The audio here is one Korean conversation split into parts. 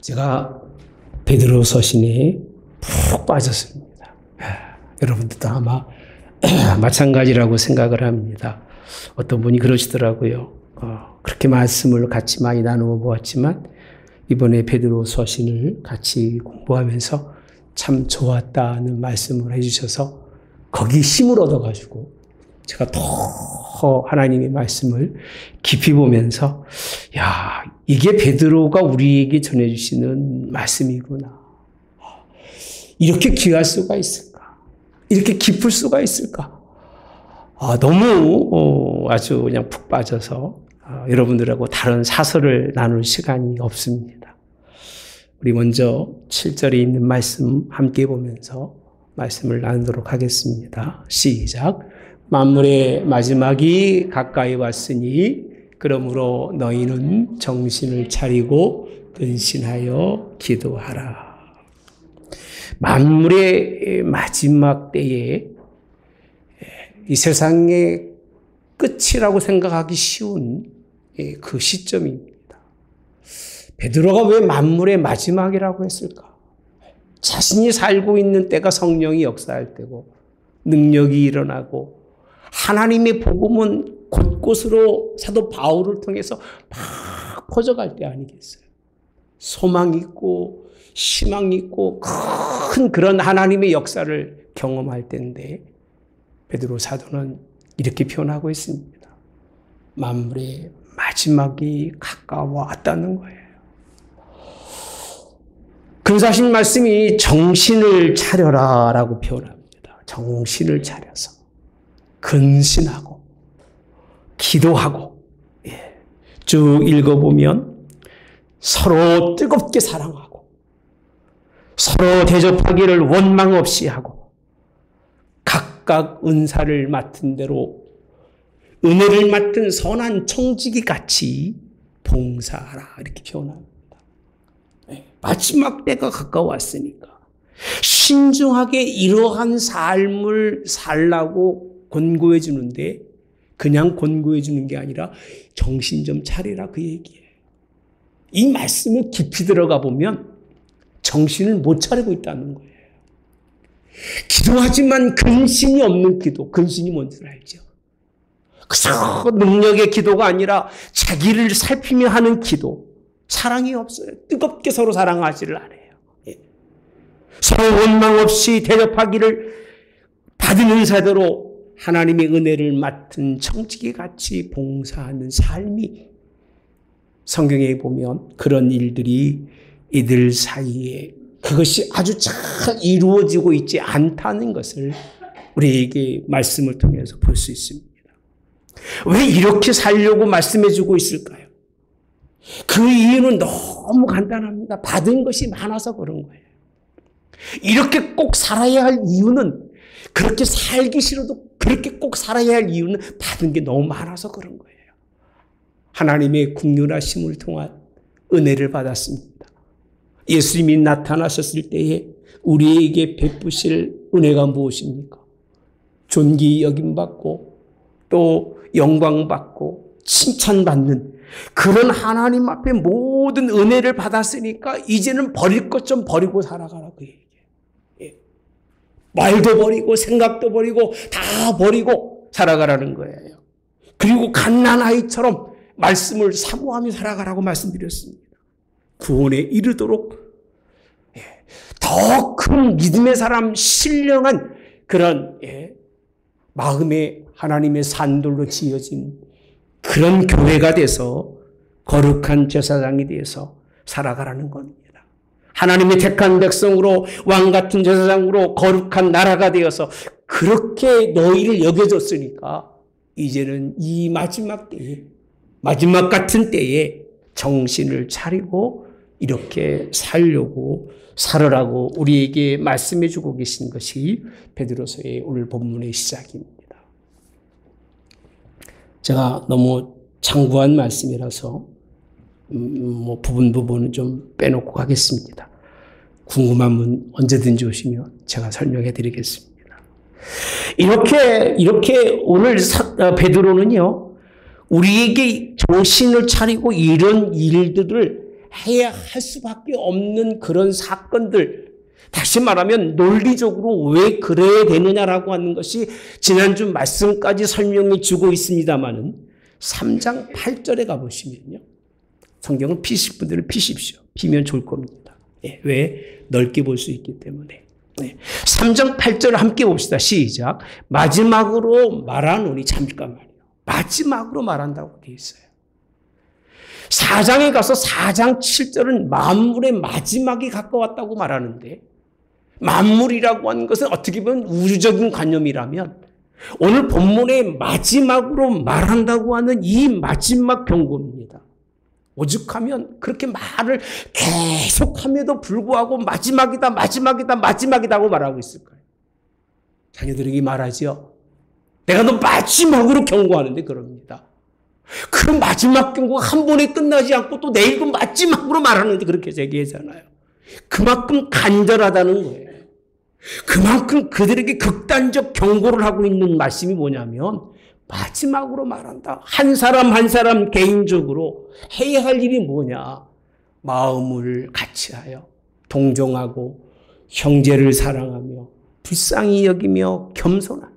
제가 베드로 서신에 푹 빠졌습니다. 여러분들도 아마 마찬가지라고 생각을 합니다. 어떤 분이 그러시더라고요. 그렇게 말씀을 같이 많이 나누어 보았지만 이번에 베드로 서신을 같이 공부하면서 참 좋았다는 말씀을 해주셔서 거기 힘을 얻어가지고 제가 더 하나님의 말씀을 깊이 보면서 야, 이게 베드로가 우리에게 전해주시는 말씀이구나. 이렇게 귀할 수가 있을까? 이렇게 깊을 수가 있을까? 너무 아주 그냥 푹 빠져서 여러분들하고 다른 사설을 나눌 시간이 없습니다. 우리 먼저 7절에 있는 말씀 함께 보면서 말씀을 나누도록 하겠습니다. 시작. 만물의 마지막이 가까이 왔으니 그러므로 너희는 정신을 차리고 근신하여 기도하라. 만물의 마지막 때에 이 세상의 끝이라고 생각하기 쉬운 그 시점입니다. 베드로가 왜 만물의 마지막이라고 했을까? 자신이 살고 있는 때가 성령이 역사할 때고 능력이 일어나고 하나님의 복음은 곳곳으로 사도 바울을 통해서 막 퍼져갈 때 아니겠어요? 소망이 있고 희망이 있고 큰 그런 하나님의 역사를 경험할 때인데 베드로 사도는 이렇게 표현하고 있습니다. 만물의 마지막이 가까워왔다는 거예요. 근사하신 말씀이 정신을 차려라 라고 표현합니다. 정신을 차려서 근신하고 기도하고 쭉 읽어보면 서로 뜨겁게 사랑하고 서로 대접하기를 원망 없이 하고 각각 은사를 맡은 대로 은혜를 맡은 선한 청지기 같이 봉사하라 이렇게 표현합니다. 마지막 때가 가까웠으니까 신중하게 이러한 삶을 살라고 권고해 주는데 그냥 권고해 주는 게 아니라 정신 좀 차리라 그 얘기예요. 이 말씀을 깊이 들어가 보면 정신을 못 차리고 있다는 거예요. 기도하지만 근신이 없는 기도. 근신이 뭔지 알죠? 그저 능력의 기도가 아니라 자기를 살피며 하는 기도. 사랑이 없어요. 뜨겁게 서로 사랑하지를 않아요. 서로 원망 없이 대접하기를 받은 은사대로 하나님의 은혜를 맡은 청지기 같이 봉사하는 삶이 성경에 보면 그런 일들이 이들 사이에 그것이 아주 잘 이루어지고 있지 않다는 것을 우리에게 말씀을 통해서 볼 수 있습니다. 왜 이렇게 살려고 말씀해 주고 있을까요? 그 이유는 너무 간단합니다. 받은 것이 많아서 그런 거예요. 이렇게 꼭 살아야 할 이유는 그렇게 살기 싫어도 그렇게 꼭 살아야 할 이유는 받은 게 너무 많아서 그런 거예요. 하나님의 긍휼하심을 통한 은혜를 받았습니다. 예수님이 나타나셨을 때에 우리에게 베푸실 은혜가 무엇입니까? 존귀 여김받고 또 영광받고 칭찬받는 그런 하나님 앞에 모든 은혜를 받았으니까 이제는 버릴 것 좀 버리고 살아가라 그 얘기예요. 말도 버리고 생각도 버리고 다 버리고 살아가라는 거예요. 그리고 갓난아이처럼 말씀을 사모하며 살아가라고 말씀드렸습니다. 구원에 이르도록 더 큰 믿음의 사람 신령한 그런 마음의 하나님의 산돌로 지어진 그런 교회가 돼서 거룩한 제사장이 돼서 살아가라는 겁니다. 하나님의 택한 백성으로 왕 같은 제사장으로 거룩한 나라가 되어서 그렇게 너희를 여겨줬으니까 이제는 이 마지막 때에 마지막 같은 때에 정신을 차리고 이렇게 살려고 살으라고 우리에게 말씀해 주고 계신 것이 베드로서의 오늘 본문의 시작입니다. 제가 너무 장구한 말씀이라서 뭐 부분은 좀 빼놓고 가겠습니다. 궁금한 분 언제든지 오시면 제가 설명해 드리겠습니다. 이렇게 오늘 베드로는요, 우리에게 정신을 차리고 이런 일들을 해야 할 수밖에 없는 그런 사건들, 다시 말하면 논리적으로 왜 그래야 되느냐라고 하는 것이 지난주 말씀까지 설명해 주고 있습니다만은 3장 8절에 가보시면요, 성경을 피실 분들은 피십시오. 피면 좋을 겁니다. 왜? 넓게 볼 수 있기 때문에. 3장 8절을 함께 봅시다. 시작. 마지막으로 말하노니, 잠깐만요. 마지막으로 말한다고 되어 있어요. 4장에 가서 4장 7절은 만물의 마지막이 가까웠다고 말하는데, 만물이라고 하는 것은 어떻게 보면 우주적인 관념이라면 오늘 본문의 마지막으로 말한다고 하는 이 마지막 경고입니다. 오죽하면 그렇게 말을 계속함에도 불구하고 마지막이다 하고 말하고 있을까요? 자녀들에게 말하죠. 내가 너 마지막으로 경고하는데 그럽니다. 그 마지막 경고가 한 번에 끝나지 않고 또 내일도 마지막으로 말하는데 그렇게 얘기하잖아요. 그만큼 간절하다는 거예요. 그만큼 그들에게 극단적 경고를 하고 있는 말씀이 뭐냐면 마지막으로 말한다. 한 사람 한 사람 개인적으로 해야 할 일이 뭐냐. 마음을 같이하여 동정하고 형제를 사랑하며 불쌍히 여기며 겸손하며.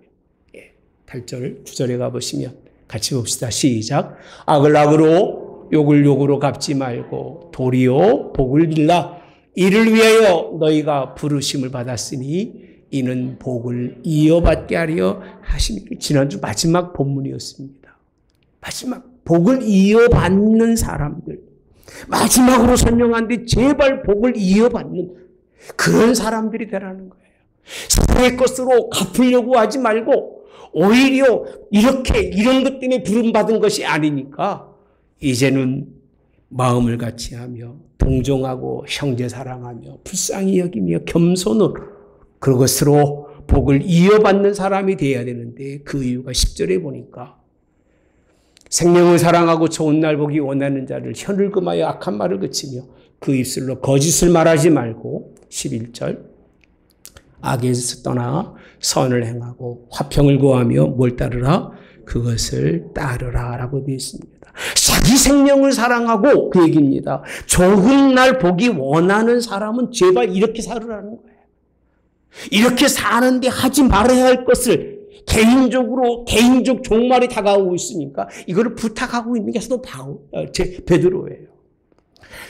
8절 9절에 가보시면 같이 봅시다. 시작. 악을 악으로 욕을 욕으로 갚지 말고 도리어 복을 빌라. 이를 위하여 너희가 부르심을 받았으니 이는 복을 이어받게 하려 하십니다. 지난주 마지막 본문이었습니다. 마지막 복을 이어받는 사람들. 마지막으로 설명하는데 제발 복을 이어받는 그런 사람들이 되라는 거예요. 세상의 것으로 갚으려고 하지 말고 오히려 이런 것 때문에 부름받은 것이 아니니까 이제는 마음을 같이 하며 동정하고 형제 사랑하며 불쌍히 여기며 겸손으로 그것으로 복을 이어받는 사람이 되어야 되는데 그 이유가 10절에 보니까 생명을 사랑하고 좋은 날 보기 원하는 자를 혀를 금하여 악한 말을 그치며 그 입술로 거짓을 말하지 말고 11절 악에서 떠나 선을 행하고 화평을 구하며 뭘 따르라? 그것을 따르라 라고 되어 있습니다. 자기 생명을 사랑하고 그 얘기입니다. 좋은 날 보기 원하는 사람은 제발 이렇게 살으라는 거예요. 이렇게 사는데 하지 말아야 할 것을 개인적 종말이 다가오고 있으니까 이거를 부탁하고 있는 게 사도 베드로예요.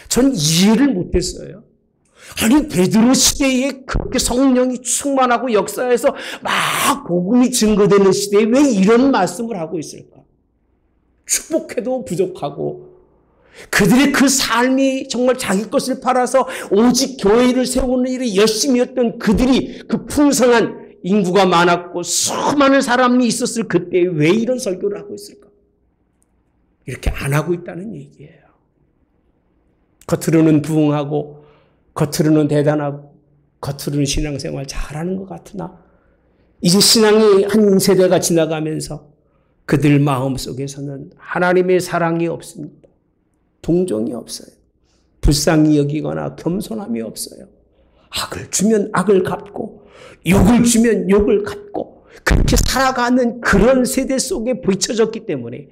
전 이해를 못했어요. 아니 베드로 시대에 그렇게 성령이 충만하고 역사에서 막 복음이 증거되는 시대에 왜 이런 말씀을 하고 있을까? 축복해도 부족하고 그들의 그 삶이 정말 자기 것을 팔아서 오직 교회를 세우는 일에 열심히 했던 그들이 그 풍성한 인구가 많았고 수많은 사람이 있었을 그때 왜 이런 설교를 하고 있을까? 이렇게 안 하고 있다는 얘기예요. 겉으로는 부흥하고 겉으로는 대단하고 겉으로는 신앙생활 잘하는 것 같으나 이제 신앙이 한 세대가 지나가면서 그들 마음속에서는 하나님의 사랑이 없습니다. 동정이 없어요. 불쌍히 여기거나 겸손함이 없어요. 악을 주면 악을 갚고 욕을 주면 욕을 갚고 그렇게 살아가는 그런 세대 속에 비춰졌기 때문에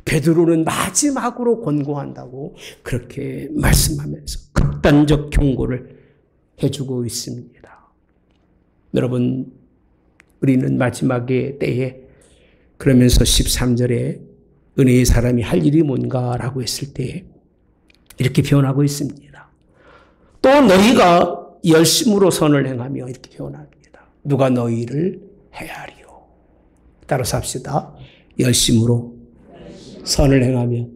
베드로는 마지막으로 권고한다고 그렇게 말씀하면서 극단적 경고를 해주고 있습니다. 여러분, 우리는 마지막의 때에 그러면서 13절에 은혜의 사람이 할 일이 뭔가라고 했을 때 이렇게 표현하고 있습니다. 또 너희가 열심으로 선을 행하며 이렇게 표현합니다. 누가 너희를 헤아리요. 따라서 합시다. 열심으로 선을 행하며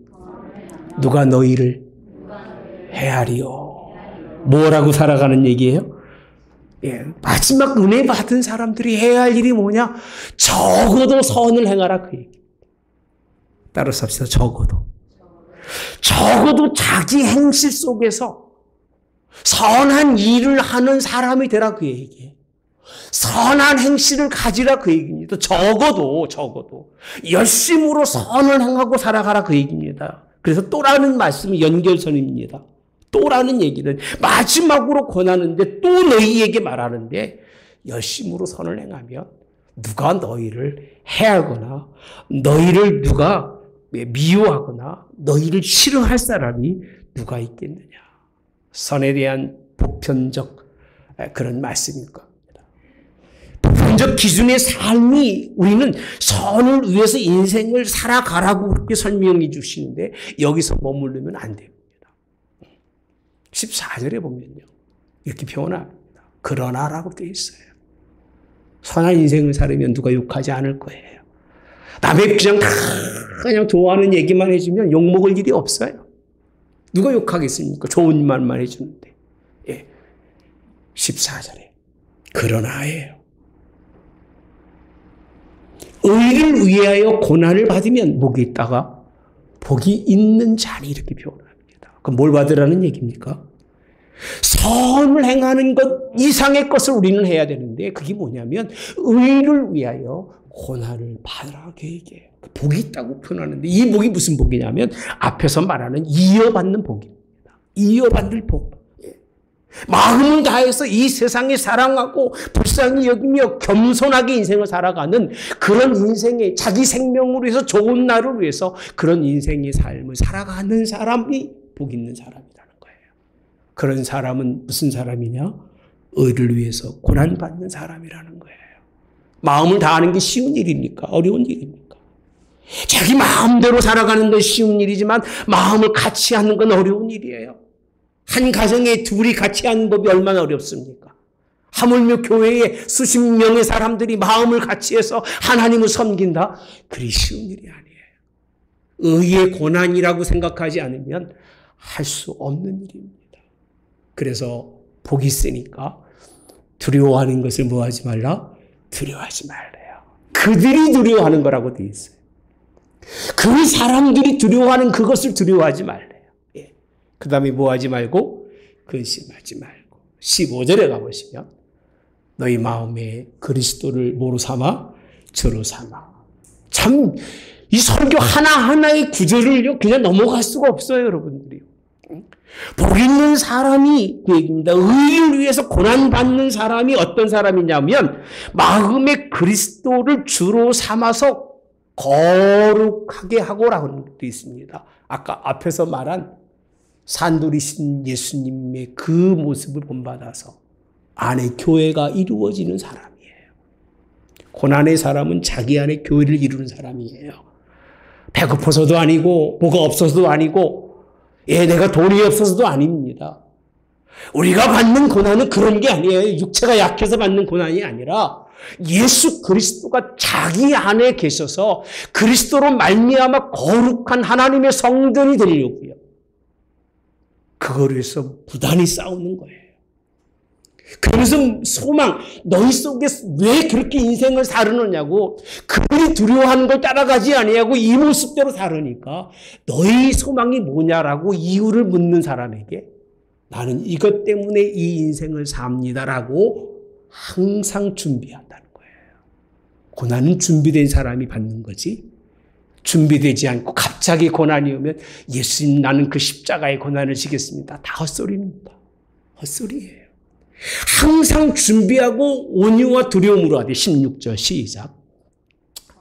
누가 너희를 헤아리요. 뭐라고 살아가는 얘기예요? 마지막 은혜 받은 사람들이 해야 할 일이 뭐냐? 적어도 선을 행하라 그 얘기. 따라서 합시다. 적어도 자기 행실 속에서 선한 일을 하는 사람이 되라 그 얘기예요. 선한 행실을 가지라 그 얘기입니다. 적어도 열심으로 선을 행하고 살아가라 그 얘기입니다. 그래서 또라는 말씀은 연결선입니다. 또라는 얘기는 마지막으로 권하는데 또 너희에게 말하는데 열심으로 선을 행하면 누가 너희를 해하거나 너희를 누가 미워하거나 너희를 싫어할 사람이 누가 있겠느냐. 선에 대한 보편적 그런 말씀일 겁니다. 보편적 기준의 삶이 우리는 선을 위해서 인생을 살아가라고 그렇게 설명해 주시는데 여기서 머무르면 안 됩니다. 14절에 보면요. 이렇게 표현합니다. 그러나라고 되어 있어요. 선한 인생을 살으면 누가 욕하지 않을 거예요. 남의 그냥 좋아하는 얘기만 해주면 욕먹을 일이 없어요. 누가 욕하겠습니까? 좋은 말만 해주는데. 예. 14절에. 그러나예요. 의를 위하여 고난을 받으면 목이 있다가 복이 있는 자리 이렇게 표현합니다. 그럼 뭘 받으라는 얘기입니까? 선을 행하는 것 이상의 것을 우리는 해야 되는데 그게 뭐냐면 의를 위하여 고난을 받으라 얘기해요. 복이 있다고 표현하는데 이 복이 무슨 복이냐면 앞에서 말하는 이어받는 복입니다. 이어받을 복. 마음을 다해서 이 세상에 사랑하고 불쌍히 여기며 겸손하게 인생을 살아가는 그런 인생의 자기 생명으로 해서 좋은 날을 위해서 그런 인생의 삶을 살아가는 사람이 복 있는 사람이라는 거예요. 그런 사람은 무슨 사람이냐? 의를 위해서 고난받는 사람이라는 거예요. 마음을 다하는 게 쉬운 일입니까? 어려운 일입니까? 자기 마음대로 살아가는 건 쉬운 일이지만 마음을 같이 하는 건 어려운 일이에요. 한 가정에 둘이 같이 하는 법이 얼마나 어렵습니까? 하물며 교회에 수십 명의 사람들이 마음을 같이 해서 하나님을 섬긴다? 그리 쉬운 일이 아니에요. 의의 고난이라고 생각하지 않으면 할 수 없는 일입니다. 그래서 복이 있으니까 두려워하는 것을 뭐 하지 말라? 두려워하지 말래요. 그들이 두려워하는 거라고 되어 있어요. 그 사람들이 두려워하는 그것을 두려워하지 말래요. 예. 그 다음에 뭐 하지 말고? 근심하지 말고. 15절에 가보시면 너희 마음에 그리스도를 뭐로 삼아? 주로 삼아. 참 이 설교 하나하나의 구절을요 그냥 넘어갈 수가 없어요, 여러분들이. 복 있는 사람이 그 얘기입니다. 의를 위해서 고난받는 사람이 어떤 사람이냐면 마음에 그리스도를 주로 삼아서 거룩하게 하고라고 되어 있습니다. 아까 앞에서 말한 산돌이신 예수님의 그 모습을 본받아서 안에 교회가 이루어지는 사람이에요. 고난의 사람은 자기 안에 교회를 이루는 사람이에요. 배고파서도 아니고 뭐가 없어서도 아니고 내가 돈이 없어서도 아닙니다. 우리가 받는 고난은 그런 게 아니에요. 육체가 약해서 받는 고난이 아니라 예수 그리스도가 자기 안에 계셔서 그리스도로 말미암아 거룩한 하나님의 성전이 되려고요. 그거를 위해서 부단히 싸우는 거예요. 그래서 소망, 너희 속에 왜 그렇게 인생을 살으느냐고 그들이 두려워하는 걸 따라가지 아니하고 이 모습대로 살으니까 너희 소망이 뭐냐라고 이유를 묻는 사람에게 나는 이것 때문에 이 인생을 삽니다라고 항상 준비한다는 거예요. 고난은 준비된 사람이 받는 거지 준비되지 않고 갑자기 고난이 오면 예수님 나는 그 십자가의 고난을 지겠습니다. 다 헛소리입니다. 헛소리예요. 항상 준비하고 온유와 두려움으로 하되 16절 시작.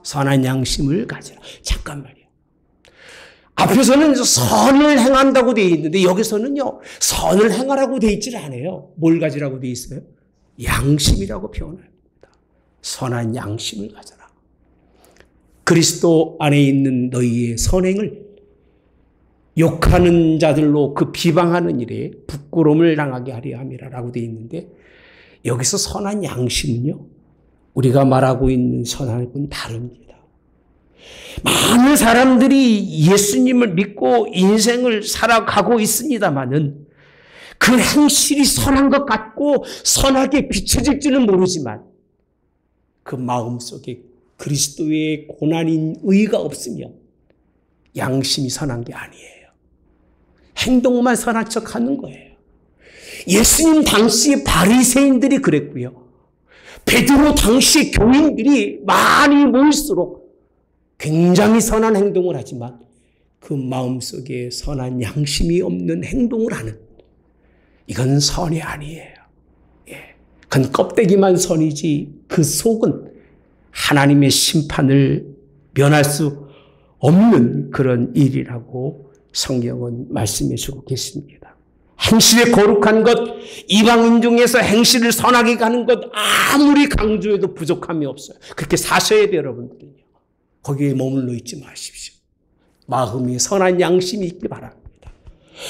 선한 양심을 가지라. 잠깐만요. 앞에서는 선을 행한다고 되어 있는데 여기서는요. 선을 행하라고 되어 있질 않아요. 뭘 가지라고 되어 있어요? 양심이라고 표현합니다. 선한 양심을 가져라. 그리스도 안에 있는 너희의 선행을 욕하는 자들로 그 비방하는 일에 부끄러움을 당하게 하려 함이라라고 되어 있는데 여기서 선한 양심은요. 우리가 말하고 있는 선함은 다릅니다. 많은 사람들이 예수님을 믿고 인생을 살아가고 있습니다마는 그 행실이 선한 것 같고 선하게 비춰질지는 모르지만 그 마음속에 그리스도의 고난인 의가 없으면 양심이 선한 게 아니에요. 행동만 선한 척하는 거예요. 예수님 당시 바리새인들이 그랬고요. 베드로 당시 교인들이 많이 모일수록 굉장히 선한 행동을 하지만 그 마음속에 선한 양심이 없는 행동을 하는, 이건 선이 아니에요. 그건 껍데기만 선이지 그 속은 하나님의 심판을 면할 수 없는 그런 일이라고 성경은 말씀해 주고 계십니다. 행실의 거룩한 것, 이방인 중에서 행실을 선하게 가는 것 아무리 강조해도 부족함이 없어요. 그렇게 사셔야 돼요, 여러분들은요. 거기에 머물러 있지 마십시오. 마음이 선한 양심이 있기 바랍니다.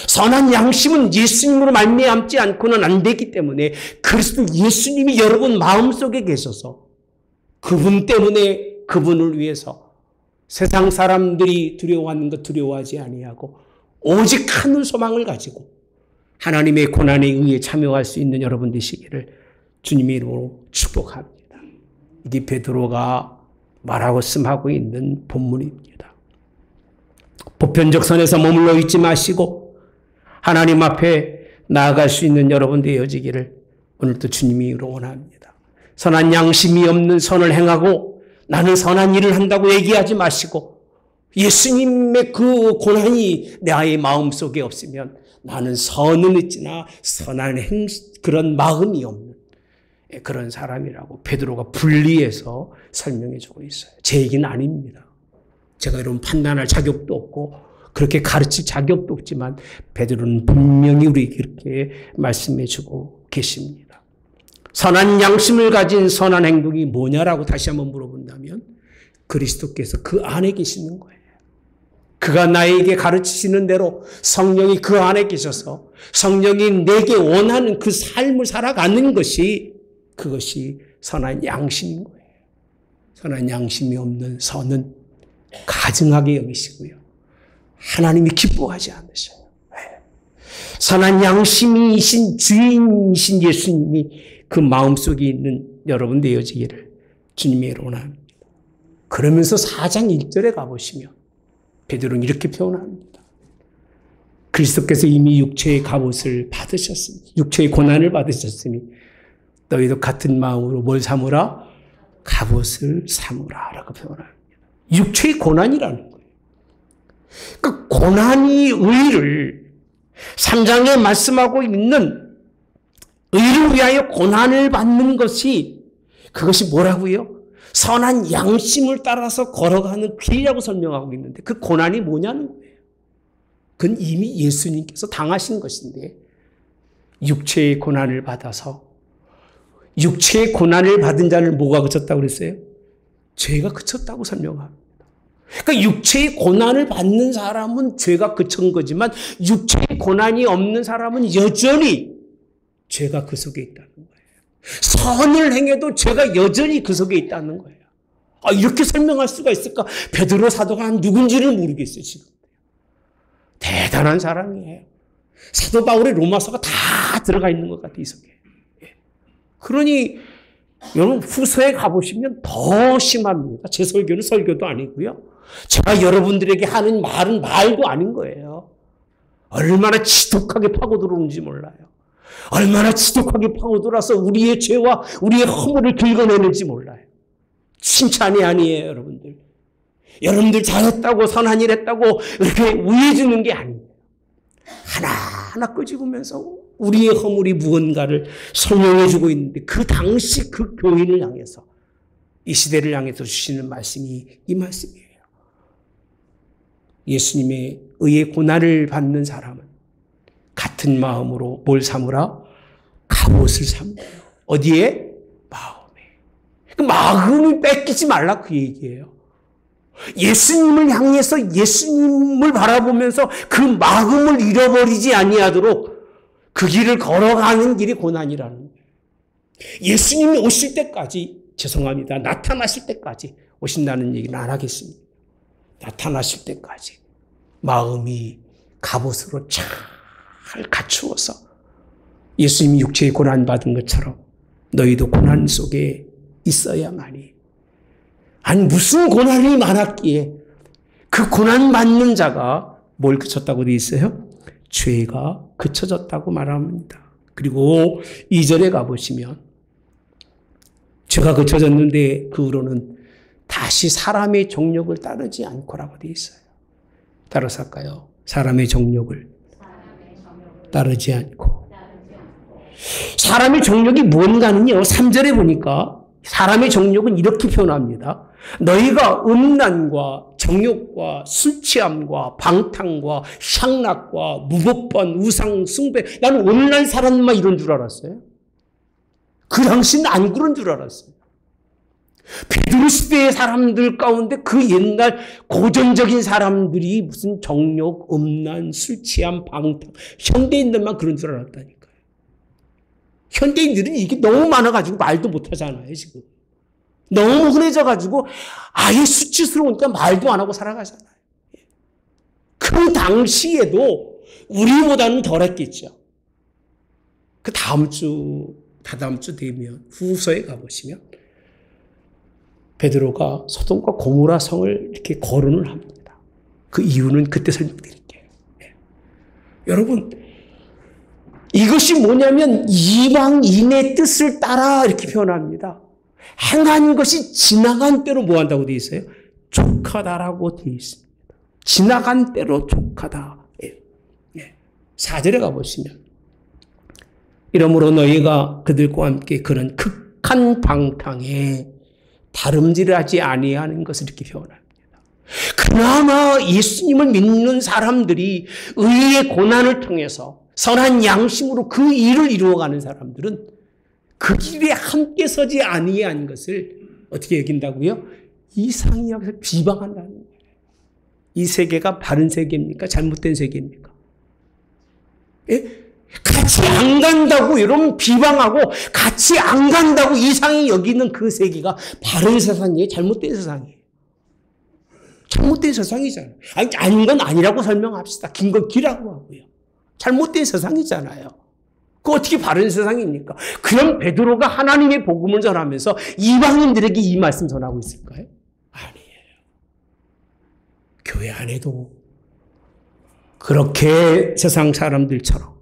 선한 양심은 예수님으로 말미암지 않고는 안 되기 때문에 그리스도 예수님이 여러분 마음속에 계셔서 그분 때문에 그분을 위해서 세상 사람들이 두려워하는 것 두려워하지 아니하고 오직 하늘 소망을 가지고 하나님의 고난에 의해 참여할 수 있는 여러분 되시기를 주님의 이름으로 축복합니다. 이게 베드로가 말하고 씀하고 있는 본문입니다. 보편적 선에서 머물러 있지 마시고 하나님 앞에 나아갈 수 있는 여러분 되어지기를 오늘도 주님이 원합니다. 선한 양심이 없는 선을 행하고 나는 선한 일을 한다고 얘기하지 마시고 예수님의 그 고난이 나의 마음속에 없으면 나는 선은 있지나 선한 그런 마음이 없는 그런 사람이라고 베드로가 분리해서 설명해 주고 있어요. 제 얘기는 아닙니다. 제가 여러분 판단할 자격도 없고 그렇게 가르칠 자격도 없지만 베드로는 분명히 우리에게 그렇게 말씀해 주고 계십니다. 선한 양심을 가진 선한 행동이 뭐냐라고 다시 한번 물어본다면 그리스도께서 그 안에 계시는 거예요. 그가 나에게 가르치시는 대로 성령이 그 안에 계셔서 성령이 내게 원하는 그 삶을 살아가는 것이 그것이 선한 양심인 거예요. 선한 양심이 없는 선은 가증하게 여기시고요. 하나님이 기뻐하지 않으셔요. 선한 양심이신 주인이신 예수님이 그 마음속에 있는 여러분 되어지기를 주님의 이름으로 원합니다. 그러면서 4장 1절에 가보시면 베드로는 이렇게 표현합니다. 그리스도께서 이미 육체의 갑옷을 받으셨으니 육체의 고난을 받으셨으니 너희도 같은 마음으로 뭘 삼으라? 갑옷을 삼으라 라고 표현합니다. 육체의 고난이라는 거예요. 그 고난이 의를 3장에 말씀하고 있는 의를 위하여 고난을 받는 것이 그것이 뭐라고요? 선한 양심을 따라서 걸어가는 길이라고 설명하고 있는데 그 고난이 뭐냐는 거예요. 그건 이미 예수님께서 당하신 것인데 육체의 고난을 받아서 육체의 고난을 받은 자를 뭐가 그쳤다고 그랬어요? 죄가 그쳤다고 설명합니다. 그러니까 육체의 고난을 받는 사람은 죄가 그친 거지만 육체의 고난이 없는 사람은 여전히 죄가 그 속에 있다는 거예요. 선을 행해도 죄가 여전히 그 속에 있다는 거예요. 이렇게 설명할 수가 있을까? 베드로 사도가 누군지를 모르겠어요, 지금. 대단한 사람이에요. 사도 바울의 로마서가 다 들어가 있는 것 같아요, 이 속에. 그러니 여러분 후서에 가보시면 더 심합니다. 제 설교는 설교도 아니고요. 제가 여러분들에게 하는 말은 말도 아닌 거예요. 얼마나 지독하게 파고들어오는지 몰라요. 얼마나 지독하게 파고들어서 우리의 죄와 우리의 허물을 긁어내는지 몰라요. 칭찬이 아니에요, 여러분들. 여러분들 잘했다고 선한 일 했다고 이렇게 우애주는 게 아니에요. 하나하나 끄집으면서 우리의 허물이 무언가를 설명해 주고 있는데 그 당시 그 교인을 향해서 이 시대를 향해서 주시는 말씀이 이 말씀이에요. 예수님의 의의 고난을 받는 사람은 같은 마음으로 뭘 삼으라? 갑옷을 삼고요. 어디에? 마음에. 그 마음을 뺏기지 말라 그 얘기예요. 예수님을 향해서 예수님을 바라보면서 그 마음을 잃어버리지 아니하도록 그 길을 걸어가는 길이 고난이라는 거예요. 예수님이 오실 때까지 죄송합니다. 나타나실 때까지 오신다는 얘기는 안 하겠습니다. 나타나실 때까지 마음이 갑옷으로 잘 갖추어서 예수님이 육체의 고난받은 것처럼 너희도 고난 속에 있어야만이. 아니 무슨 고난이 많았기에 그 고난 받는 자가 뭘 그쳤다고 되어 있어요? 죄가 그쳐졌다고 말합니다. 그리고 2절에 가보시면 죄가 그쳐졌는데 그 후로는 다시 사람의 정욕을 따르지 않고라고 되어 있어요. 따라서 할까요? 사람의 정욕을 따르지 않고. 사람의 정욕이 뭔가는요, 3절에 보니까 사람의 정욕은 이렇게 표현합니다. 너희가 음란과 정욕과 술 취함과 방탕과 향락과 무법한 우상 숭배. 나는 오늘날 사람만 이런 줄 알았어요. 그 당시는 안 그런 줄 알았어요. 베드로 시대의 사람들 가운데 그 옛날 고전적인 사람들이 무슨 정욕, 음란, 술 취함, 방탕, 현대인들만 그런 줄 알았다니까요. 현대인들은 이게 너무 많아가지고 말도 못하잖아요, 지금. 너무 흔해져가지고 아예 수치스러우니까 말도 안 하고 살아가잖아요. 그 당시에도 우리보다는 덜했겠죠. 그 다다음 주 되면 후서에 가보시면 베드로가 소돔과 고모라 성을 이렇게 거론을 합니다. 그 이유는 그때 설명드릴게요. 네. 여러분, 이것이 뭐냐면 이방인의 뜻을 따라 이렇게 표현합니다. 행한 것이 지나간 때로 뭐 한다고 되어 있어요? 족하다라고 되어 있습니다. 지나간 때로 족하다. 예. 예. 4절에 가보시면 이러므로 너희가 그들과 함께 그런 극한 방탕에 다름질하지 아니하는 것을 이렇게 표현합니다. 그나마 예수님을 믿는 사람들이 의의 고난을 통해서 선한 양심으로 그 일을 이루어가는 사람들은 그 길에 함께 서지 아니한 것을 어떻게 여긴다고요? 이상히 여기서 비방한다는 거예요. 이 세계가 바른 세계입니까? 잘못된 세계입니까? 예? 같이 안 간다고 여러분 비방하고 같이 안 간다고 이상히 여기는 그 세계가 바른 세상이에요? 잘못된 세상이에요? 잘못된 세상이잖아요. 아닌 건 아니라고 설명합시다. 긴 건 기라고 하고요. 잘못된 세상이잖아요. 그 어떻게 바른 세상입니까? 그럼 베드로가 하나님의 복음을 전하면서 이방인들에게 이 말씀 전하고 있을까요? 아니에요. 교회 안에도 그렇게 세상 사람들처럼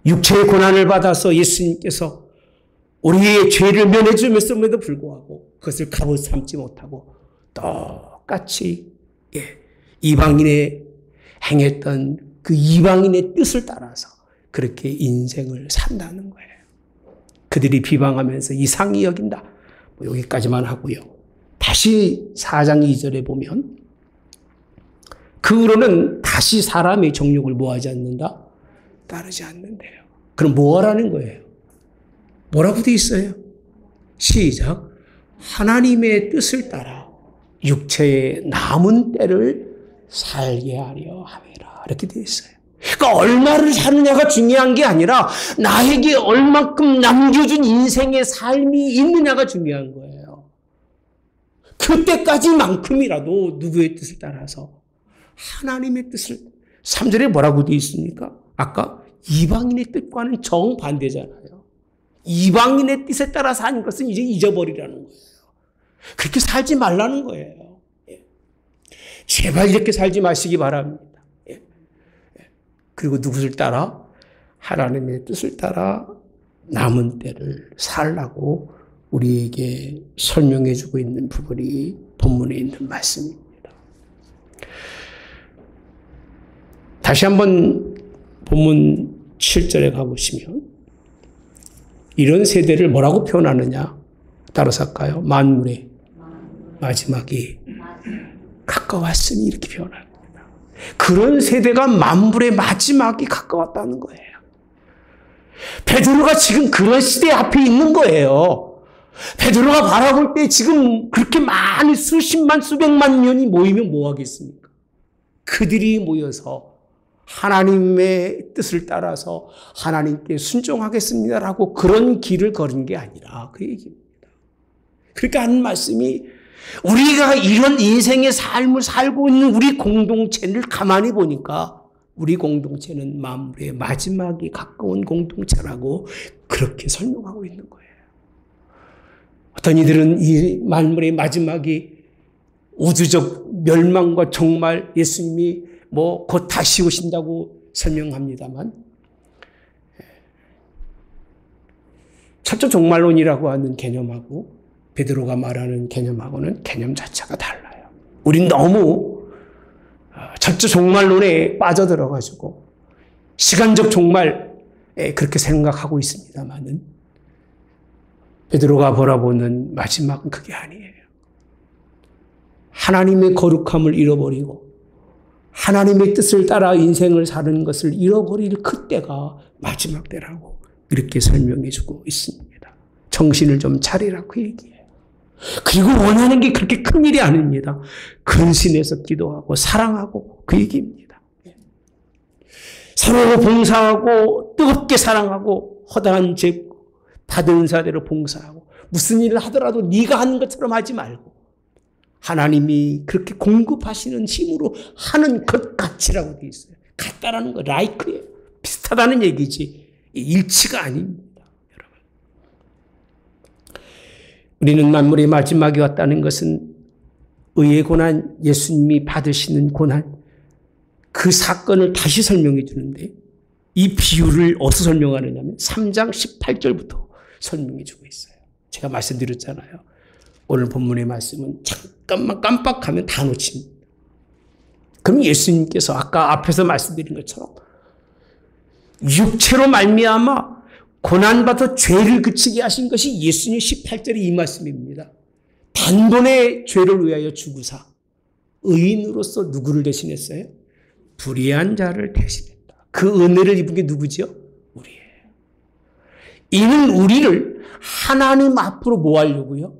육체의 고난을 받아서 예수님께서 우리의 죄를 면해 주셨음에도 불구하고 그것을 값을 삼지 못하고 똑같이 이방인의 행했던 그 이방인의 뜻을 따라서 그렇게 인생을 산다는 거예요. 그들이 비방하면서 이상히 여긴다. 여기까지만 하고요. 다시 4장 2절에 보면 그 후로는 다시 사람의 정욕을 뭐하지 않는다? 따르지 않는데요. 그럼 뭐 하라는 거예요? 뭐라고 돼 있어요? 시작. 하나님의 뜻을 따라 육체의 남은 때를 살게 하려 함이라. 이렇게 돼 있어요. 그러니까 얼마를 사느냐가 중요한 게 아니라 나에게 얼만큼 남겨준 인생의 삶이 있느냐가 중요한 거예요. 그때까지만큼이라도 누구의 뜻을 따라서 하나님의 뜻을 3절에 뭐라고 돼 있습니까? 아까 이방인의 뜻과는 정반대잖아요. 이방인의 뜻에 따라 사는 것은 이제 잊어버리라는 거예요. 그렇게 살지 말라는 거예요. 제발 이렇게 살지 마시기 바랍니다. 그리고 누구를 따라? 하나님의 뜻을 따라 남은 때를 살라고 우리에게 설명해 주고 있는 부분이 본문에 있는 말씀입니다. 다시 한번 본문 7절에 가보시면 이런 세대를 뭐라고 표현하느냐? 따라서 할까요? 만물의 마지막이 가까웠으니 이렇게 표현합니다. 그런 세대가 만물의 마지막이 가까웠다는 거예요. 베드로가 지금 그런 시대 앞에 있는 거예요. 베드로가 바라볼 때 지금 그렇게 많이 수십만 수백만 년이 모이면 뭐 하겠습니까? 그들이 모여서 하나님의 뜻을 따라서 하나님께 순종하겠습니다라고 그런 길을 걸은 게 아니라 그 얘기입니다. 그러니까 하는 말씀이 우리가 이런 인생의 삶을 살고 있는 우리 공동체를 가만히 보니까 우리 공동체는 만물의 마지막이 가까운 공동체라고 그렇게 설명하고 있는 거예요. 어떤 이들은 이 만물의 마지막이 우주적 멸망과 종말, 예수님이 곧 다시 오신다고 설명합니다만 철저 종말론이라고 하는 개념하고 베드로가 말하는 개념하고는 개념 자체가 달라요. 우린 너무 철저 종말론에 빠져들어가지고 시간적 종말 그렇게 생각하고 있습니다만은 베드로가 바라보는 마지막은 그게 아니에요. 하나님의 거룩함을 잃어버리고 하나님의 뜻을 따라 인생을 사는 것을 잃어버릴 그때가 마지막 때라고 이렇게 설명해주고 있습니다. 정신을 좀 차리라고 얘기해요. 그리고 원하는 게 그렇게 큰 일이 아닙니다. 근신해서 기도하고 사랑하고 그 얘기입니다. 서로 봉사하고 뜨겁게 사랑하고 허다한 죄 받은 은사대로 봉사하고 무슨 일을 하더라도 네가 하는 것처럼 하지 말고 하나님이 그렇게 공급하시는 힘으로 하는 것 같이라고 되어 있어요. 같다라는 거 라이크예요. 비슷하다는 얘기지 일치가 아닙니다. 여러분. 우리는 만물의 마지막이 왔다는 것은 의의 고난, 예수님이 받으시는 고난 그 사건을 다시 설명해 주는데 이 비유를 어디서 설명하느냐면 3장 18절부터 설명해 주고 있어요. 제가 말씀드렸잖아요. 오늘 본문의 말씀은 잠깐만 깜빡하면 다 놓칩니다. 그럼 예수님께서 아까 앞에서 말씀드린 것처럼 육체로 말미암아 고난받아 죄를 그치게 하신 것이 예수님 18절의 이 말씀입니다. 단번에 죄를 위하여 죽으사 의인으로서 누구를 대신했어요? 불의한 자를 대신했다. 그 은혜를 입은 게 누구죠? 우리예요. 이는 우리를 하나님 앞으로 뭐 하려고요?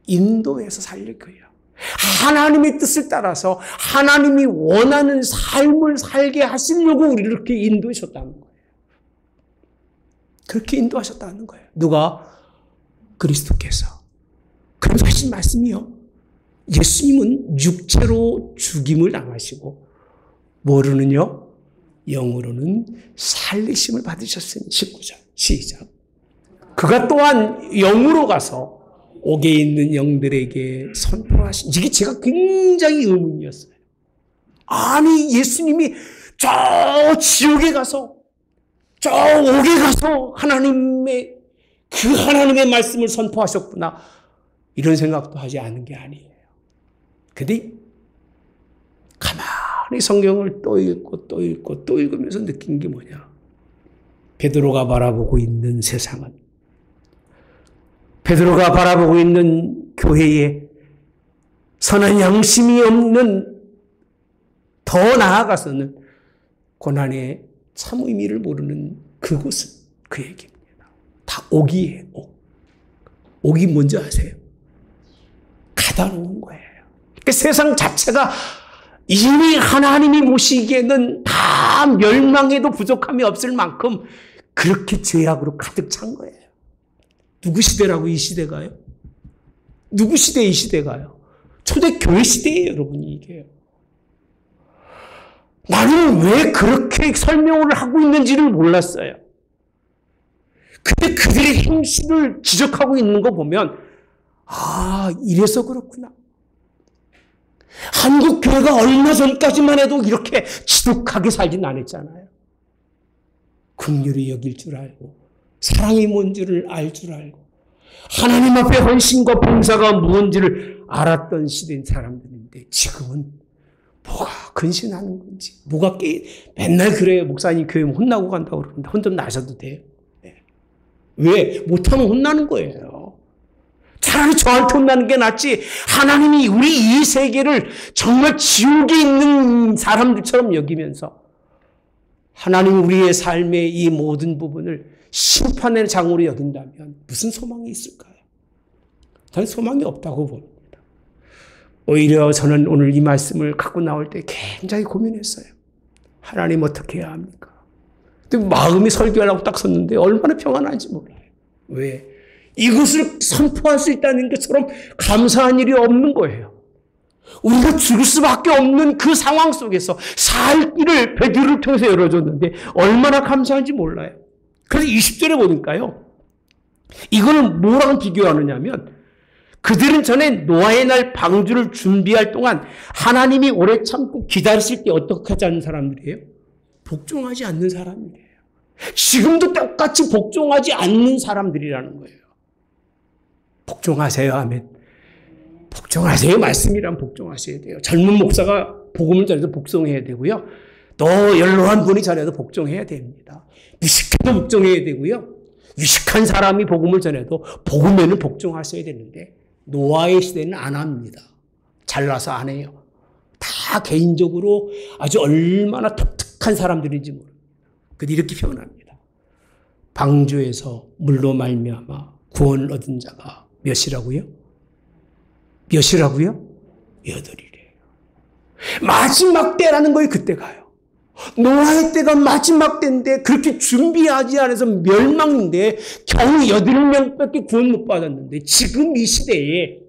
인도해서 살려고요. 하나님의 뜻을 따라서 하나님이 원하는 삶을 살게 하시려고 우리를 이렇게 인도하셨다는 거예요. 그렇게 인도하셨다는 거예요. 누가? 그리스도께서. 그래서 하신 말씀이요. 예수님은 육체로 죽임을 당하시고 뭐로는요? 영으로는 살리심을 받으셨으니 19절 시작. 그가 또한 영으로 가서 옥에 있는 영들에게 선포하신 이게 제가 굉장히 의문이었어요. 아니 예수님이 저 지옥에 가서 저 옥에 가서 하나님의 그 하나님의 말씀을 선포하셨구나 이런 생각도 하지 않은 게 아니에요. 근데 가만히 성경을 또 읽고 또 읽고 또 읽으면서 느낀 게 뭐냐? 베드로가 바라보고 있는 세상은 베드로가 바라보고 있는 교회에 선한 양심이 없는 더 나아가서는 고난의 참 의미를 모르는 그곳은 그 얘기입니다. 다 옥이에요. 옥. 옥이 뭔지 아세요? 가다로운 거예요. 그러니까 세상 자체가 이미 하나님이 보시기에는 다 멸망해도 부족함이 없을 만큼 그렇게 죄악으로 가득 찬 거예요. 누구 시대라고 이 시대가요? 누구 시대 이 시대가요? 초대교회 시대예요, 여러분이 이게요. 나는 왜 그렇게 설명을 하고 있는지를 몰랐어요. 근데 그들의 행실을 지적하고 있는 거 보면 아, 이래서 그렇구나. 한국 교회가 얼마 전까지만 해도 이렇게 지독하게 살진 않았잖아요. 긍휼히 여길 줄 알고 사랑이 뭔지를 알 줄 알고 하나님 앞에 헌신과 봉사가 뭔지를 알았던 시대인 사람들인데 지금은 뭐가 근신하는 건지 뭐가 맨날 그래요. 목사님 교회 혼나고 간다고 그러는데 혼 좀 나셔도 돼요. 네. 왜? 못하면 혼나는 거예요. 차라리 저한테 혼나는 게 낫지 하나님이 우리 이 세계를 정말 지옥에 있는 사람들처럼 여기면서 하나님 우리의 삶의 이 모든 부분을 심판의 장으로 여긴다면 무슨 소망이 있을까요? 저는 소망이 없다고 봅니다. 오히려 저는 오늘 이 말씀을 갖고 나올 때 굉장히 고민했어요. 하나님 어떻게 해야 합니까? 근데 마음이 설교하려고 딱 섰는데 얼마나 평안한지 몰라요. 왜? 이것을 선포할 수 있다는 것처럼 감사한 일이 없는 거예요. 우리가 죽을 수밖에 없는 그 상황 속에서 살 길을 베드로를 통해서 열어줬는데 얼마나 감사한지 몰라요. 그래서 20절에 보니까요. 이거는 뭐랑 비교하느냐면 그들은 전에 노아의 날 방주를 준비할 동안 하나님이 오래 참고 기다리실 때 어떻게 하지 않는 사람들이에요? 복종하지 않는 사람이에요. 지금도 똑같이 복종하지 않는 사람들이라는 거예요. 복종하세요. 아멘. 복종하세요. 말씀이란 복종하셔야 돼요. 젊은 목사가 복음을 전해도 복종해야 되고요. 또 연로한 분이 전해도 복종해야 됩니다. 무식해도 복종해야 되고요. 유식한 사람이 복음을 전해도 복음에는 복종하셔야 되는데 노아의 시대는 안 합니다. 잘나서 안 해요. 다 개인적으로 아주 얼마나 독특한 사람들인지 모릅니다. 근데 이렇게 표현합니다. 방주에서 물로 말미암아 구원을 얻은 자가 몇이라고요? 몇이라고요? 8이래요. 마지막 때라는 거예요. 그때 가요. 노아의 때가 마지막 때인데 그렇게 준비하지 않아서 멸망인데 겨우 8명밖에 구원 못 받았는데 지금 이 시대에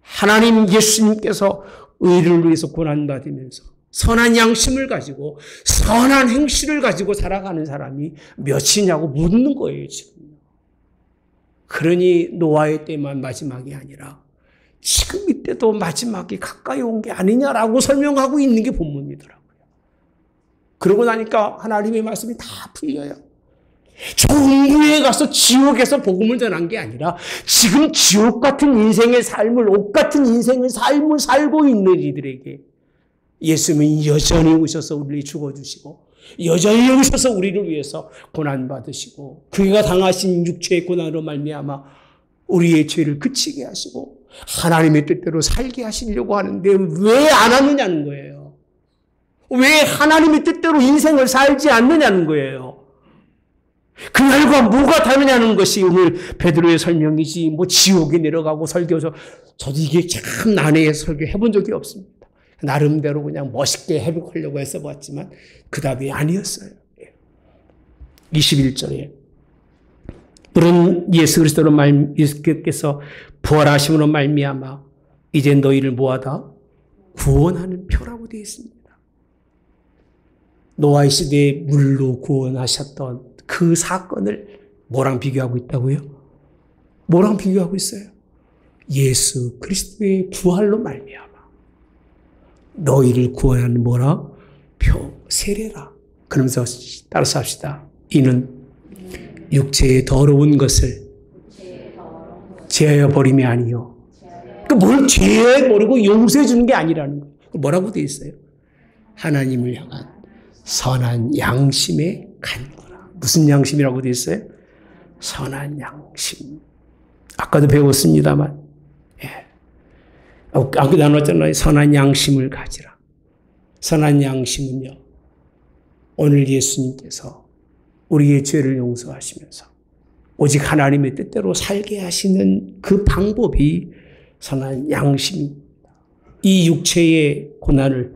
하나님 예수님께서 의를 위해서 고난받으면서 선한 양심을 가지고 선한 행실을 가지고 살아가는 사람이 몇이냐고 묻는 거예요, 지금. 그러니 노아의 때만 마지막이 아니라 지금 이때도 마지막이 가까이 온 게 아니냐라고 설명하고 있는 게 본문이더라고요. 그러고 나니까 하나님의 말씀이 다 풀려요. 종부에 가서 지옥에서 복음을 전한 게 아니라 지금 지옥 같은 인생의 삶을, 옥 같은 인생의 삶을 살고 있는 이들에게 예수님은 여전히 오셔서 우리를 죽어주시고 여전히 오셔서 우리를 위해서 고난받으시고 그가 당하신 육체의 고난으로 말미암아 우리의 죄를 그치게 하시고 하나님의 뜻대로 살게 하시려고 하는데 왜 안 하느냐는 거예요. 왜 하나님의 뜻대로 인생을 살지 않느냐는 거예요. 그날과 뭐가 다르냐는 것이 오늘 베드로의 설명이지 뭐 지옥에 내려가고 설교서 저도 이게 참 난해해 설교 해본 적이 없습니다. 나름대로 그냥 멋있게 해보려고 해서 봤지만 그 답이 아니었어요. 21절에 그런 예수 그리스도께서 부활하심으로 말미암아 이제 너희를 뭐하다? 구원하는 표라고 되어 있습니다. 노아의 시대에 물로 구원하셨던 그 사건을 뭐랑 비교하고 있다고요? 뭐랑 비교하고 있어요? 예수 그리스도의 부활로 말미암아 너희를 구원하는 뭐라? 표, 세례라. 그러면서 따라서 합시다. 이는 육체의 더러운 것을 제하여 버림이 아니요. 뭘 제하여 버리고 용서해 주는 게 아니라는 거예요. 뭐라고 되어 있어요? 하나님을 향한 선한 양심에 간구라. 무슨 양심이라고 되어 있어요? 선한 양심. 아까도 배웠습니다만, 아까 나눴잖아요. 선한 양심을 가지라. 선한 양심은요, 오늘 예수님께서 우리의 죄를 용서하시면서 오직 하나님의 뜻대로 살게 하시는 그 방법이 선한 양심입니다. 이 육체의 고난을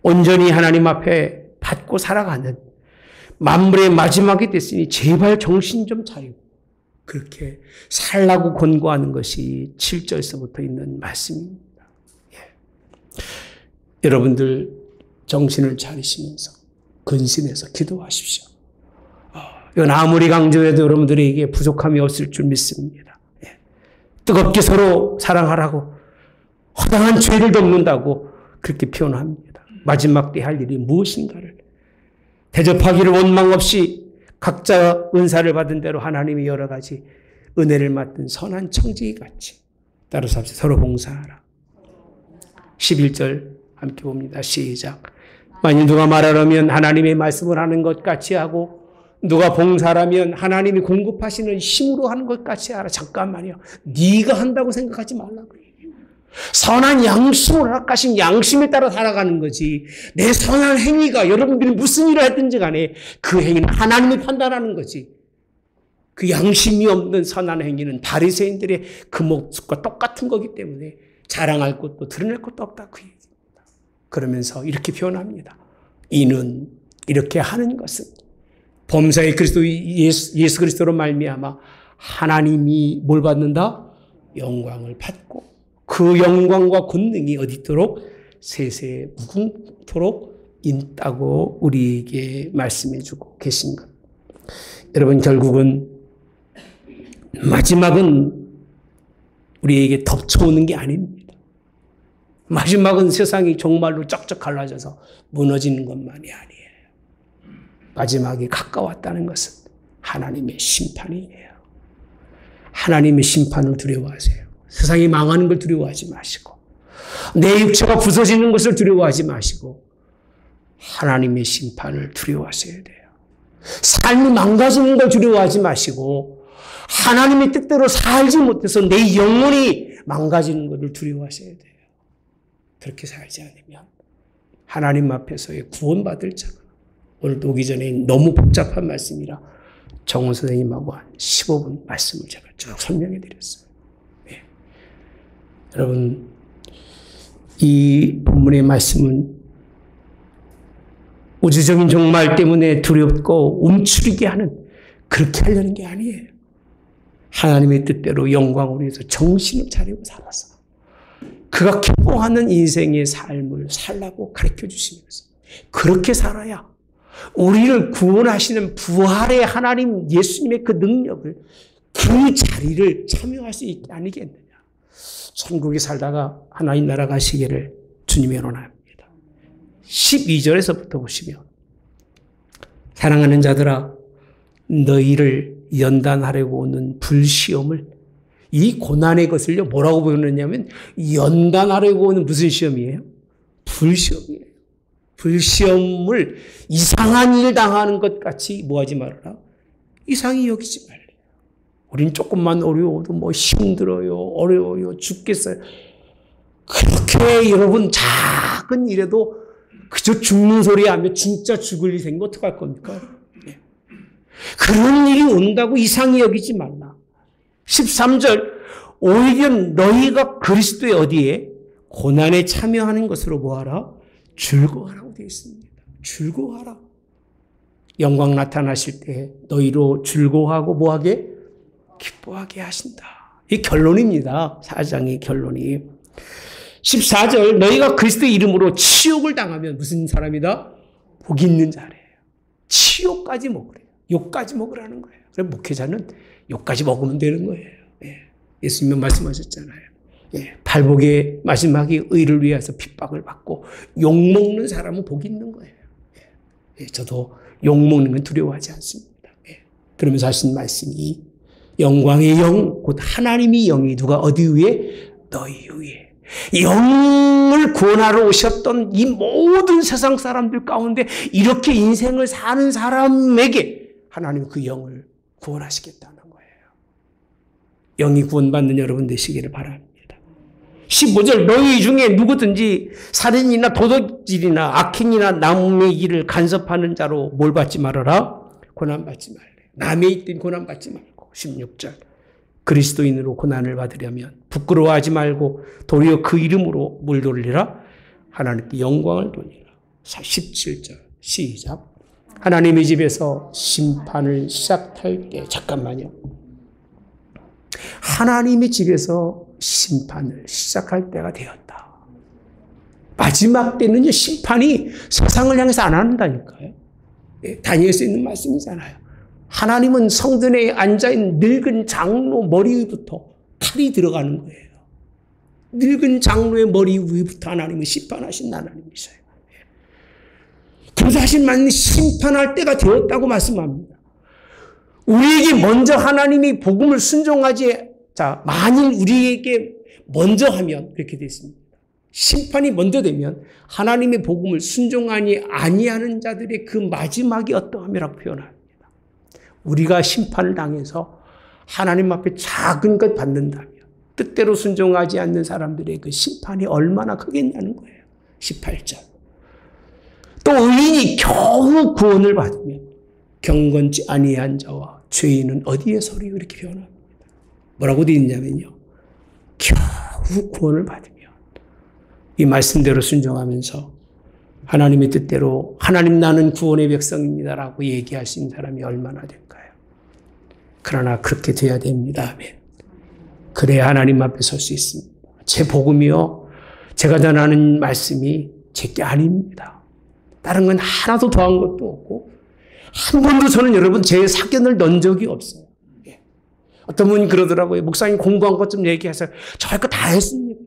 온전히 하나님 앞에 받고 살아가는 만물의 마지막이 됐으니 제발 정신 좀 차리고 그렇게 살라고 권고하는 것이 7절에서부터 있는 말씀입니다. 여러분들 정신을 차리시면서 근신해서 기도하십시오. 이건 아무리 강조해도 여러분들에게 부족함이 없을 줄 믿습니다. 뜨겁게 서로 사랑하라고 허당한 죄를 덮는다고 그렇게 표현합니다. 마지막 때 할 일이 무엇인가를 대접하기를 원망 없이 각자 은사를 받은 대로 하나님이 여러 가지 은혜를 맡은 선한 청지기같이 따라서 서로 봉사하라. 11절 함께 봅니다. 시작. 만일 누가 말하려면 하나님의 말씀을 하는 것 같이 하고 누가 봉사라면 하나님이 공급하시는 힘으로 하는 것 같이 하라. 잠깐만요. 네가 한다고 생각하지 말라고요. 선한 양심을 허락하신 양심에 따라 살아가는 거지. 내 선한 행위가 여러분들이 무슨 일을 했든지 간에 그 행위는 하나님이 판단하는 거지. 그 양심이 없는 선한 행위는 바리새인들의 그 모습과 똑같은 거기 때문에 자랑할 것도 드러낼 것도 없다 그 얘기입니다. 그러면서 이렇게 표현합니다. 이는 이렇게 하는 것은 범사의 그리스도 예수 그리스도로 말미암아 하나님이 뭘 받는다? 영광을 받고 그 영광과 권능이 어디도록 세세 무궁토록 있다고 우리에게 말씀해 주고 계신 것. 여러분 결국은 마지막은 우리에게 덮쳐오는 게 아닙니다. 마지막은 세상이 정말로 쩍쩍 갈라져서 무너지는 것만이 아니에요. 마지막이 가까웠다는 것은 하나님의 심판이에요. 하나님의 심판을 두려워하세요. 세상이 망하는 걸 두려워하지 마시고 내 육체가 부서지는 것을 두려워하지 마시고 하나님의 심판을 두려워하셔야 돼요. 삶이 망가지는 걸 두려워하지 마시고 하나님의 뜻대로 살지 못해서 내 영혼이 망가지는 것을 두려워하셔야 돼요. 그렇게 살지 않으면 하나님 앞에서의 구원받을 자가, 오늘도 오기 전에 너무 복잡한 말씀이라 정원 선생님하고 한 15분 말씀을 제가 쭉 설명해 드렸어요. 네. 여러분, 이 본문의 말씀은 우주적인 종말 때문에 두렵고 움츠리게 하는, 그렇게 하려는 게 아니에요. 하나님의 뜻대로 영광을 위해서 정신을 차리고 살아서 그가 기뻐하는 인생의 삶을 살라고 가르쳐 주시면서 그렇게 살아야 우리를 구원하시는 부활의 하나님 예수님의 그 능력을, 그 자리를 참여할 수 있게 아니겠느냐. 천국에 살다가 하나님 나라 가시기를 주님의 원합니다. 12절에서부터 보시면 사랑하는 자들아 너희를 연단하려고 오는 불시험을, 이 고난의 것을요 뭐라고 부르느냐면 연단하려고 오는 무슨 시험이에요? 불시험이에요. 불시험을 이상한 일 당하는 것 같이 뭐하지 말아라. 이상히 여기지 말래요. 우린 조금만 어려워도 뭐 힘들어요, 어려워요, 죽겠어요. 그렇게 여러분 작은 일에도 그저 죽는 소리 하면 진짜 죽을 일 생기면 어떡할 겁니까? 네. 그런 일이 온다고 이상히 여기지 말라. 13절, 오히려 너희가 그리스도의 어디에? 고난에 참여하는 것으로 뭐하라? 즐거워하라고 되어 있습니다. 즐거워하라. 영광 나타나실 때 너희로 즐거워하고 뭐하게? 기뻐하게 하신다. 이 결론입니다. 4장의 결론이. 14절, 너희가 그리스도의 이름으로 치욕을 당하면 무슨 사람이다? 복 있는 자래요. 치욕까지 먹으래요. 욕까지 먹으라는 거예요. 그래서 목회자는 욕까지 먹으면 되는 거예요. 예. 예수님은 말씀하셨잖아요. 예. 발복의 마지막에 의를 위해서 핍박을 받고 욕먹는 사람은 복이 있는 거예요. 예. 저도 욕먹는 건 두려워하지 않습니다. 예. 그러면서 하신 말씀이 영광의 영, 곧 하나님의 영이 누가 어디 위에? 너희 위에. 영을 구원하러 오셨던 이 모든 세상 사람들 가운데 이렇게 인생을 사는 사람에게 하나님은 그 영을 구원하시겠다는 거예요. 영이 구원받는 여러분 되시기를 바랍니다. 15절, 너희 중에 누구든지 살인이나 도둑질이나 악행이나 남의 일을 간섭하는 자로 뭘 받지 말아라? 고난받지 말래. 남의 일든 고난받지 말고. 16절, 그리스도인으로 고난을 받으려면 부끄러워하지 말고 도리어 그 이름으로 뭘 돌리라? 하나님께 영광을 돌리라. 17절 시작. 하나님의 집에서 심판을 시작할 때, 잠깐만요. 하나님의 집에서 심판을 시작할 때가 되었다. 마지막 때는요, 심판이 세상을 향해서 안 한다니까요. 다니엘서 있는 말씀이잖아요. 하나님은 성전에 앉아있는 늙은 장로 머리 위부터 칼이 들어가는 거예요. 늙은 장로의 머리 위부터 하나님은 심판하신 하나님이세요. 그래서 하신 말씀이 심판할 때가 되었다고 말씀합니다. 우리에게 먼저 하나님이 복음을 순종하지, 자, 만일 우리에게 먼저 하면 그렇게 됐습니다. 심판이 먼저 되면 하나님의 복음을 순종하니 아니하는 자들의 그 마지막이 어떠함이라고 표현합니다. 우리가 심판을 당해서 하나님 앞에 작은 것 받는다면 뜻대로 순종하지 않는 사람들의 그 심판이 얼마나 크겠냐는 거예요. 18절. 또 의인이 겨우 구원을 받으면 경건치 아니한 자와 죄인은 어디에 서리요? 이렇게 표현합니다. 뭐라고 되어 있냐면요. 겨우 구원을 받으면 이 말씀대로 순종하면서 하나님의 뜻대로 하나님 나는 구원의 백성입니다라고 얘기할 수 있는 사람이 얼마나 될까요? 그러나 그렇게 돼야 됩니다. 아멘. 그래야 하나님 앞에 설 수 있습니다. 제 복음이요, 제가 전하는 말씀이 제게 아닙니다. 다른 건 하나도 더한 것도 없고 한 번도 저는 여러분 제 사견을 넣은 적이 없어요. 예. 어떤 분이 그러더라고요. 목사님 공부한 것 좀 얘기하세요. 저 할 거 다 했습니다.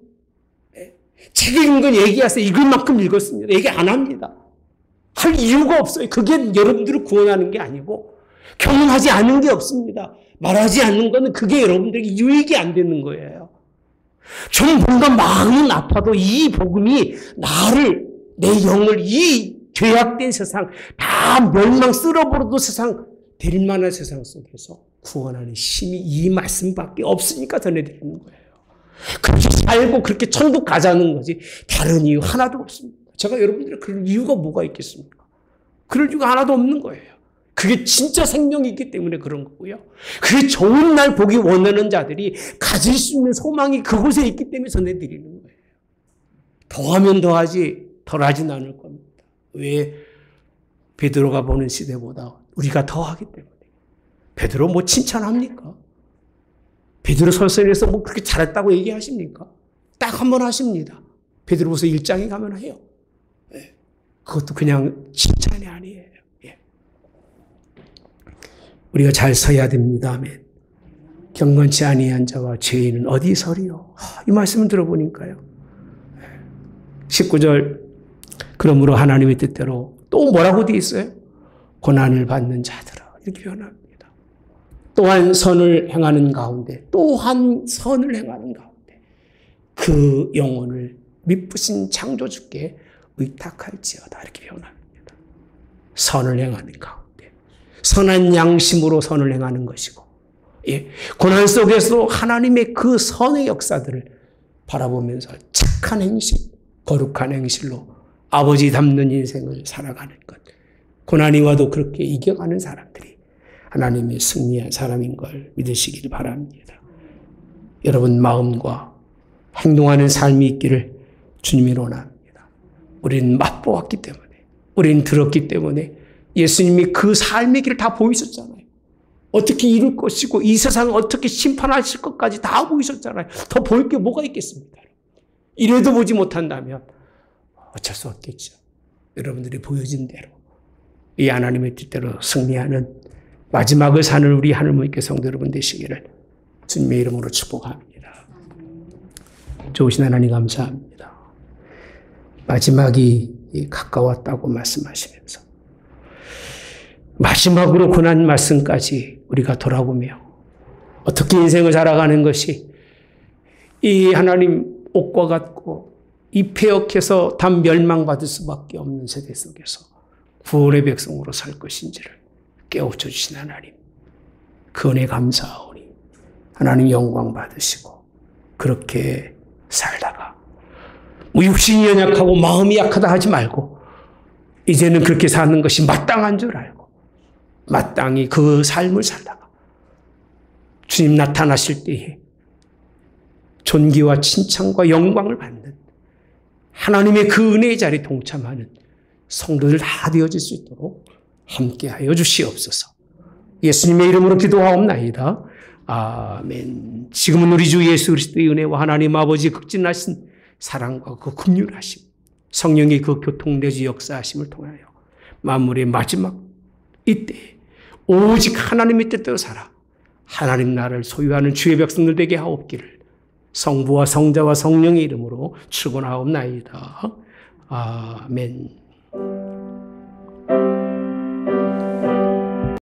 예. 책 읽은 건 얘기하세요. 읽을 만큼 읽었습니다. 얘기 안 합니다. 할 이유가 없어요. 그게 여러분들을 구원하는 게 아니고 경험하지 않은 게 없습니다. 말하지 않는 거는 그게 여러분들에게 유익이 안 되는 거예요. 좀 뭔가 마음은 아파도 이 복음이 내 영을 이 죄악된 세상, 다 멸망 쓸어버려도 세상, 될 만한 세상 속에서 구원하는 힘이 이 말씀밖에 없으니까 전해드리는 거예요. 그렇게 살고 그렇게 천국 가자는 거지 다른 이유 하나도 없습니다. 제가 여러분들의 그럴 이유가 뭐가 있겠습니까? 그럴 이유가 하나도 없는 거예요. 그게 진짜 생명이 있기 때문에 그런 거고요. 그게 좋은 날 보기 원하는 자들이 가질 수 있는 소망이 그곳에 있기 때문에 전해드리는 거예요. 더하면 더하지 덜하진 않을 겁니다. 왜? 베드로가 보는 시대보다 우리가 더하기 때문에. 베드로 뭐 칭찬합니까? 베드로 설설에서 뭐 그렇게 잘했다고 얘기하십니까? 딱 한 번 하십니다. 베드로후서 1장에 가면 해요. 예. 그것도 그냥 칭찬이 아니에요. 예. 우리가 잘 서야 됩니다. 아멘. 경건치 아니한 자와 죄인은 어디 서리요? 이 말씀을 들어보니까요. 19절 그러므로 하나님의 뜻대로 또 뭐라고 되어 있어요? 고난을 받는 자들아 이렇게 표현합니다. 또한 선을 행하는 가운데 그 영혼을 미쁘신 창조주께 의탁할지어다 이렇게 표현합니다. 선을 행하는 가운데 선한 양심으로 선을 행하는 것이고 고난 속에서 하나님의 그 선의 역사들을 바라보면서 착한 행실, 거룩한 행실로 아버지 닮는 인생을 살아가는 것. 고난이 와도 그렇게 이겨가는 사람들이 하나님의 승리한 사람인 걸 믿으시길 바랍니다. 여러분 마음과 행동하는 삶이 있기를 주님이 원합니다. 우리는 맛보았기 때문에, 우리는 들었기 때문에 예수님이 그 삶의 길을 다 보이셨잖아요. 어떻게 이룰 것이고 이 세상을 어떻게 심판하실 것까지 다 보이셨잖아요. 더 볼 게 뭐가 있겠습니까? 이래도 보지 못한다면 어쩔 수 없겠죠. 여러분들이 보여진 대로 이 하나님의 뜻대로 승리하는 마지막을 사는 우리 하늘문께 성도 여러분 되시기를 주님의 이름으로 축복합니다. 좋으신 하나님 감사합니다. 마지막이 가까웠다고 말씀하시면서 마지막으로 권한 말씀까지 우리가 돌아보며 어떻게 인생을 살아가는 것이 이 하나님 옥과 같고 이 폐역해서 다 멸망받을 수밖에 없는 세대 속에서 구원의 백성으로 살 것인지를 깨우쳐 주신 하나님, 그 은혜 감사하오니 하나님 영광 받으시고 그렇게 살다가 뭐 육신이 연약하고 마음이 약하다 하지 말고 이제는 그렇게 사는 것이 마땅한 줄 알고 마땅히 그 삶을 살다가 주님 나타나실 때에 존귀와 칭찬과 영광을 받는 하나님의 그 은혜의 자리에 동참하는 성도들 다 되어질 수 있도록 함께하여 주시옵소서. 예수님의 이름으로 기도하옵나이다. 아멘. 지금은 우리 주 예수 그리스도의 은혜와 하나님 아버지 극진하신 사랑과 그 긍휼하심, 성령의 그 교통내주 역사하심을 통하여 만물의 마지막 이때 오직 하나님의 뜻대로 살아 하나님 나라를 소유하는 주의 백성들 되게 하옵기를 성부와 성자와 성령의 이름으로 축원하옵나이다. 아멘.